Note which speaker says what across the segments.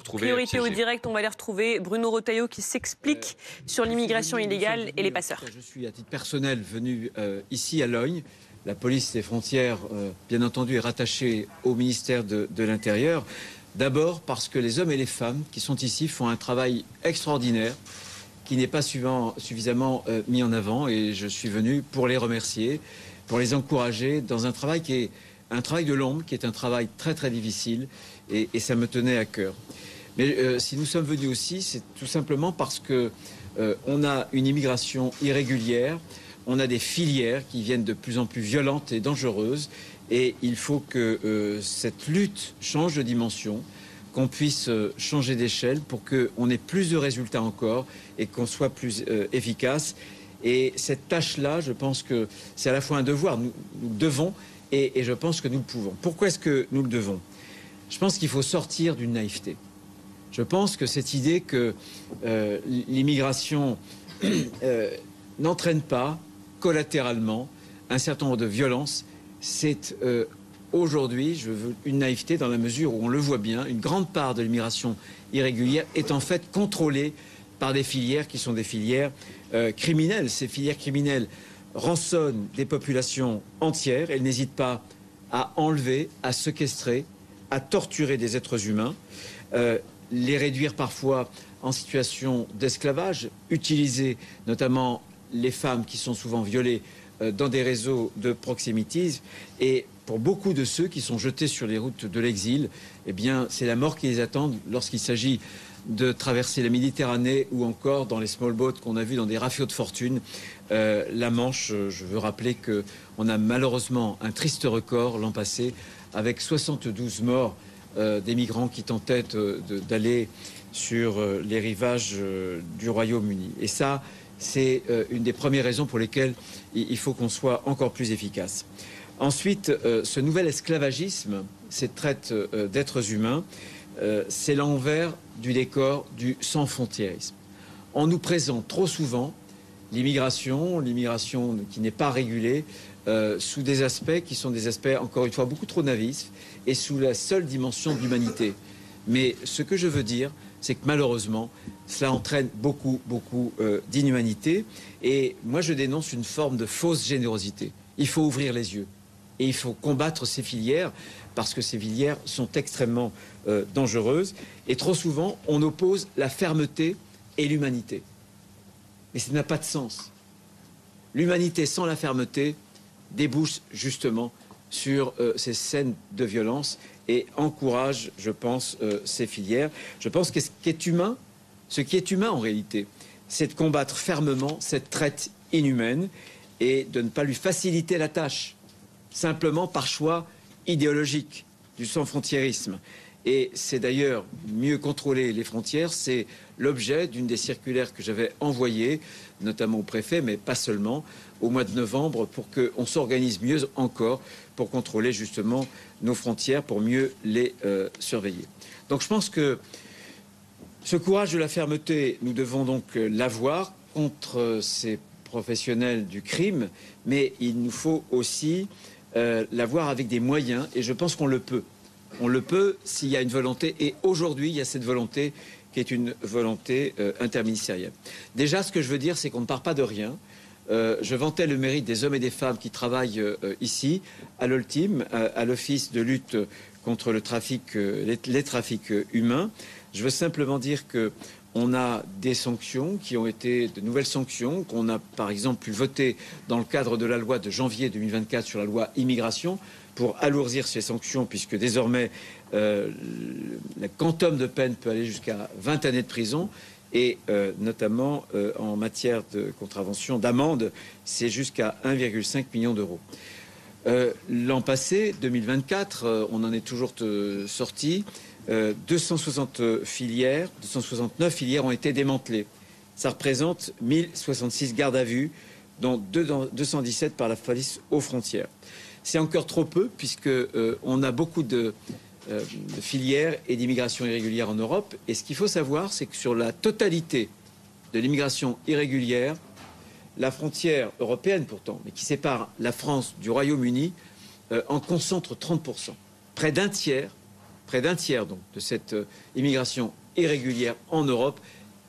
Speaker 1: retrouver
Speaker 2: Priorité au
Speaker 1: piégés.
Speaker 2: direct, on va les retrouver. Bruno Retailleau qui s'explique sur l'immigration illégale et les passeurs.
Speaker 3: Je suis à titre personnel venu ici à Logne. La police des frontières, bien entendu, est rattachée au ministère de l'Intérieur. D'abord parce que les hommes et les femmes qui sont ici font un travail extraordinaire qui n'est pas suffisamment mis en avant. Et je suis venu pour les remercier, pour les encourager dans un travail qui est un travail de l'ombre, qui est un travail très très difficile. Et ça me tenait à cœur. Mais si nous sommes venus aussi, c'est tout simplement parce que on a une immigration irrégulière, on a des filières qui viennent de plus en plus violentes et dangereuses, et il faut que cette lutte change de dimension, qu'on puisse changer d'échelle pour qu'on ait plus de résultats encore et qu'on soit plus efficace. Et cette tâche-là, je pense que c'est à la fois un devoir, nous devons, et je pense que nous le pouvons. Pourquoi est-ce que nous le devons ? Je pense qu'il faut sortir d'une naïveté. Je pense que cette idée que l'immigration n'entraîne pas collatéralement un certain nombre de violences, c'est aujourd'hui, je veux une naïveté dans la mesure où on le voit bien, une grande part de l'immigration irrégulière est en fait contrôlée par des filières qui sont des filières criminelles. Ces filières criminelles rançonnent des populations entières. Elles n'hésitent pas à enlever, à séquestrer, à torturer des êtres humains, les réduire parfois en situation d'esclavage, utiliser notamment les femmes qui sont souvent violées dans des réseaux de proxémitisme. Et pour beaucoup de ceux qui sont jetés sur les routes de l'exil, eh bien, c'est la mort qui les attend lorsqu'il s'agit de traverser la Méditerranée ou encore dans les small boats qu'on a vus dans des rafiaux de fortune. La Manche, je veux rappeler qu'on a malheureusement un triste record l'an passé avec 72 morts des migrants qui tentaient d'aller sur les rivages du Royaume-Uni. Et ça, c'est une des premières raisons pour lesquelles il faut qu'on soit encore plus efficace. Ensuite, ce nouvel esclavagisme, cette traite d'êtres humains, c'est l'envers du décor du sans-frontiérisme. On nous présente trop souvent l'immigration qui n'est pas régulée, sous des aspects qui sont des aspects, encore une fois, beaucoup trop naïfs et sous la seule dimension de l'humanité. Mais ce que je veux dire, c'est que malheureusement, cela entraîne beaucoup d'inhumanité. Et moi, je dénonce une forme de fausse générosité. Il faut ouvrir les yeux et il faut combattre ces filières parce que ces filières sont extrêmement dangereuses. Et trop souvent, on oppose la fermeté et l'humanité. Mais ça n'a pas de sens. L'humanité sans la fermeté débouche justement sur ces scènes de violence et encourage, je pense, ces filières. Je pense que ce qui est humain en réalité, c'est de combattre fermement cette traite inhumaine et de ne pas lui faciliter la tâche, simplement par choix idéologique du sans-frontiérisme. Et c'est d'ailleurs mieux contrôler les frontières, c'est l'objet d'une des circulaires que j'avais envoyées, notamment au préfet, mais pas seulement, au mois de novembre, pour qu'on s'organise mieux encore pour contrôler justement nos frontières, pour mieux les surveiller. Donc je pense que ce courage de la fermeté, nous devons donc l'avoir contre ces professionnels du crime, mais il nous faut aussi l'avoir avec des moyens, et je pense qu'on le peut. On le peut s'il y a une volonté, et aujourd'hui, il y a cette volonté qui est une volonté interministérielle. Déjà, ce que je veux dire, c'est qu'on ne part pas de rien. Je vantais le mérite des hommes et des femmes qui travaillent ici, à l'Oltim, à l'Office de lutte contre le trafic, les trafics humains. Je veux simplement dire qu'on a des sanctions qui ont été de nouvelles sanctions, qu'on a par exemple pu voter dans le cadre de la loi de janvier 2024 sur la loi immigration, pour alourdir ces sanctions, puisque désormais le quantum de peine peut aller jusqu'à 20 années de prison, et notamment en matière de contravention d'amende, c'est jusqu'à 1,5 million d'euros. L'an passé, 2024, on en est toujours sorti, 269 filières ont été démantelées. Ça représente 1066 gardes à vue, dont 217 par la police aux frontières. C'est encore trop peu, puisqu'on a beaucoup de filières et d'immigration irrégulière en Europe. Et ce qu'il faut savoir, c'est que sur la totalité de l'immigration irrégulière, la frontière européenne pourtant, mais qui sépare la France du Royaume-Uni, en concentre 30%. Près d'un tiers près d'un tiers donc, de cette immigration irrégulière en Europe,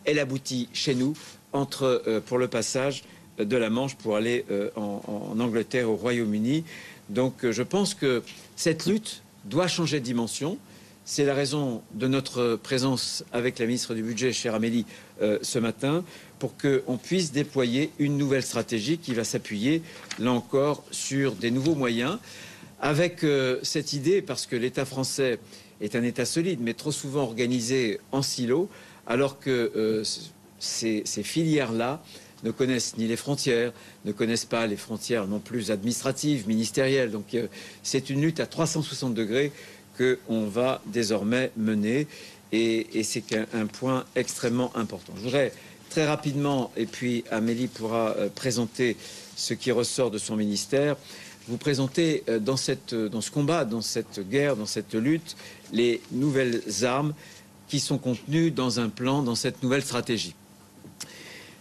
Speaker 3: elle aboutit chez nous pour le passage de la Manche pour aller en Angleterre, au Royaume-Uni. Donc je pense que cette lutte doit changer de dimension. C'est la raison de notre présence avec la ministre du Budget, chère Amélie, ce matin, pour qu'on puisse déployer une nouvelle stratégie qui va s'appuyer, là encore, sur des nouveaux moyens, avec cette idée, parce que l'État français est un État solide, mais trop souvent organisé en silo, alors que ces filières-là ne connaissent ni les frontières, ne connaissent pas les frontières non plus administratives, ministérielles. Donc c'est une lutte à 360 degrés qu'on va désormais mener, et c'est un point extrêmement important. Je voudrais très rapidement, et puis Amélie pourra présenter ce qui ressort de son ministère, vous présenter dans ce combat, dans cette guerre, dans cette lutte, les nouvelles armes qui sont contenues dans un plan, dans cette nouvelle stratégie.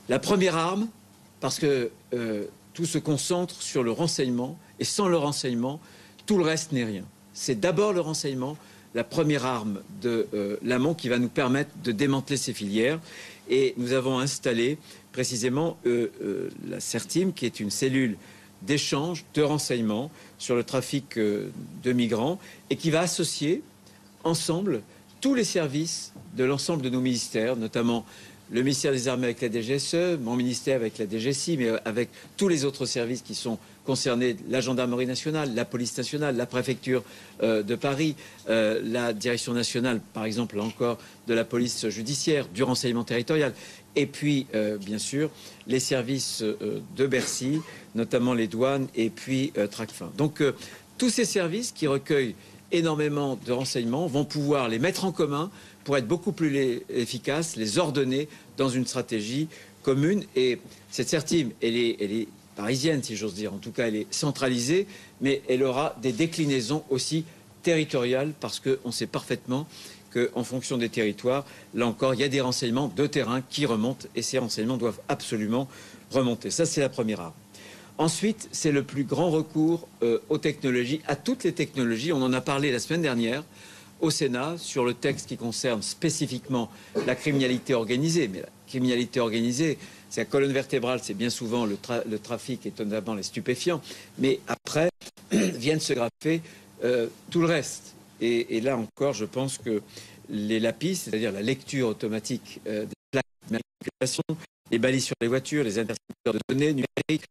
Speaker 3: La première arme, parce que tout se concentre sur le renseignement, et sans le renseignement, tout le reste n'est rien. C'est d'abord le renseignement, la première arme de l'amont qui va nous permettre de démanteler ces filières. Et nous avons installé précisément la CERTIM, qui est une cellule d'échange, de renseignement sur le trafic de migrants, et qui va associer ensemble tous les services de l'ensemble de nos ministères, notamment le ministère des Armées avec la DGSE, mon ministère avec la DGSI, mais avec tous les autres services qui sont concernés, la gendarmerie nationale, la police nationale, la préfecture de Paris, la direction nationale, par exemple, là encore, de la police judiciaire, du renseignement territorial, et puis, bien sûr, les services de Bercy, notamment les douanes, et puis Tracfin. Donc, tous ces services qui recueillent énormément de renseignements vont pouvoir les mettre en commun pour être beaucoup plus efficaces, les ordonner dans une stratégie commune. Et cette CERTIM, elle est parisienne, si j'ose dire. En tout cas, elle est centralisée, mais elle aura des déclinaisons aussi territoriales, parce qu'on sait parfaitement qu'en fonction des territoires, là encore, il y a des renseignements de terrain qui remontent, et ces renseignements doivent absolument remonter. Ça, c'est la première arme. Ensuite, c'est le plus grand recours aux technologies, à toutes les technologies. On en a parlé la semaine dernière au Sénat sur le texte qui concerne spécifiquement la criminalité organisée. Mais la criminalité organisée, c'est la colonne vertébrale, c'est bien souvent le trafic, et notamment les stupéfiants. Mais après, viennent se greffer tout le reste. Et là encore, je pense que les LAPI, c'est-à-dire la lecture automatique des plaques d'immatriculation, les balises sur les voitures, les intercepteurs de données numériques,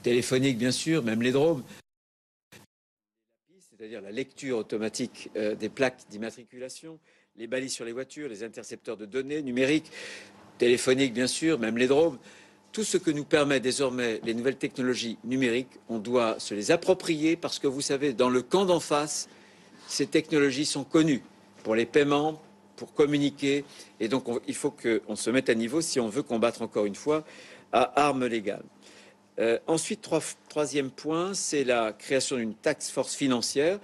Speaker 3: téléphoniques bien sûr, même les drones, c'est-à-dire la lecture automatique des plaques d'immatriculation, les balises sur les voitures, les intercepteurs de données numériques, téléphoniques bien sûr, même les drones, tout ce que nous permet désormais les nouvelles technologies numériques, on doit se les approprier, parce que vous savez, dans le camp d'en face, ces technologies sont connues pour les paiements, pour communiquer, et donc il faut qu'on se mette à niveau si on veut combattre encore une fois à armes légales. Ensuite, troisième point, c'est la création d'une task force financière.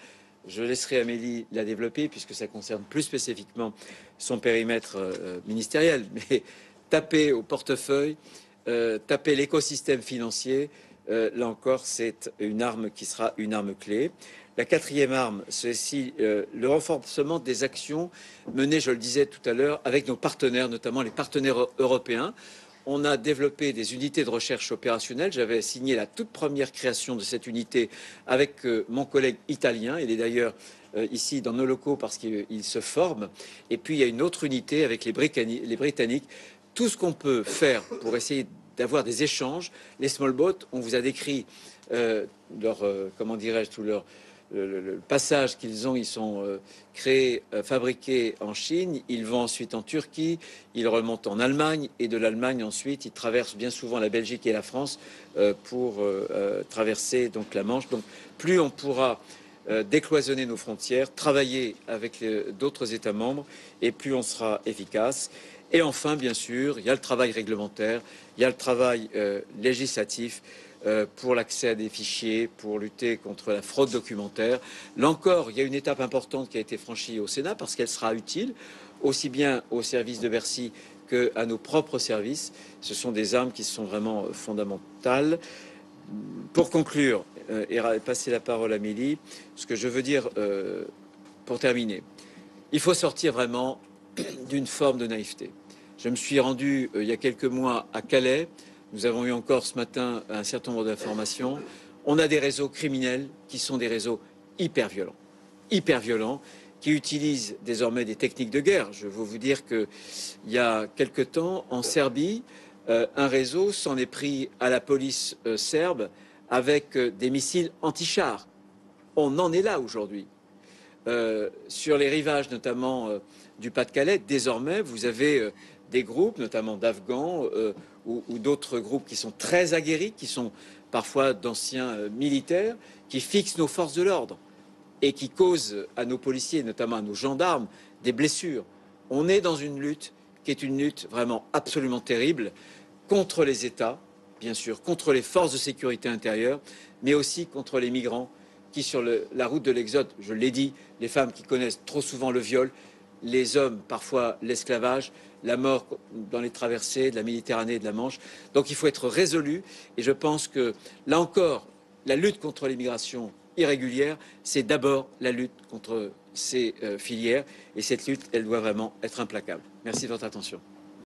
Speaker 3: Je laisserai Amélie la développer, puisque ça concerne plus spécifiquement son périmètre ministériel. Mais taper au portefeuille, taper l'écosystème financier, là encore, c'est une arme qui sera une arme clé. La quatrième arme, c'est aussi le renforcement des actions menées, je le disais tout à l'heure, avec nos partenaires, notamment les partenaires européens. On a développé des unités de recherche opérationnelle. J'avais signé la toute première création de cette unité avec mon collègue italien. Il est d'ailleurs ici dans nos locaux parce qu'il se forme. Et puis il y a une autre unité avec les Britanniques. Tout ce qu'on peut faire pour essayer d'avoir des échanges. Les small boats, on vous a décrit comment dirais-je, tout leur... Le passage qu'ils ont, ils sont créés, fabriqués en Chine, ils vont ensuite en Turquie, ils remontent en Allemagne, et de l'Allemagne ensuite ils traversent bien souvent la Belgique et la France pour traverser donc la Manche. Donc plus on pourra décloisonner nos frontières, travailler avec d'autres États membres, et plus on sera efficace. Et enfin, bien sûr, il y a le travail réglementaire, il y a le travail législatif, pour l'accès à des fichiers, pour lutter contre la fraude documentaire. Là encore, il y a une étape importante qui a été franchie au Sénat, parce qu'elle sera utile aussi bien aux services de Bercy qu'à nos propres services. Ce sont des armes qui sont vraiment fondamentales. Pour conclure et passer la parole à Amélie, ce que je veux dire pour terminer, Il faut sortir vraiment d'une forme de naïveté. Je me suis rendu il y a quelques mois à Calais. Nous avons eu encore ce matin un certain nombre d'informations. On a des réseaux criminels qui sont des réseaux hyper violents, qui utilisent désormais des techniques de guerre. Je veux vous dire qu'il y a quelque temps, en Serbie, un réseau s'en est pris à la police serbe avec des missiles anti-chars. On en est là aujourd'hui. Sur les rivages, notamment du Pas-de-Calais, désormais, vous avez des groupes, notamment d'Afghans ou d'autres groupes qui sont très aguerris, qui sont parfois d'anciens militaires, qui fixent nos forces de l'ordre et qui causent à nos policiers, notamment à nos gendarmes, des blessures. On est dans une lutte qui est une lutte vraiment absolument terrible contre les États, bien sûr, contre les forces de sécurité intérieure, mais aussi contre les migrants qui, sur la route de l'exode, je l'ai dit, les femmes qui connaissent trop souvent le viol, les hommes parfois l'esclavage, la mort dans les traversées de la Méditerranée et de la Manche. Donc il faut être résolu et je pense que, là encore, la lutte contre l'immigration irrégulière, c'est d'abord la lutte contre ces filières et cette lutte, elle doit vraiment être implacable. Merci de votre attention.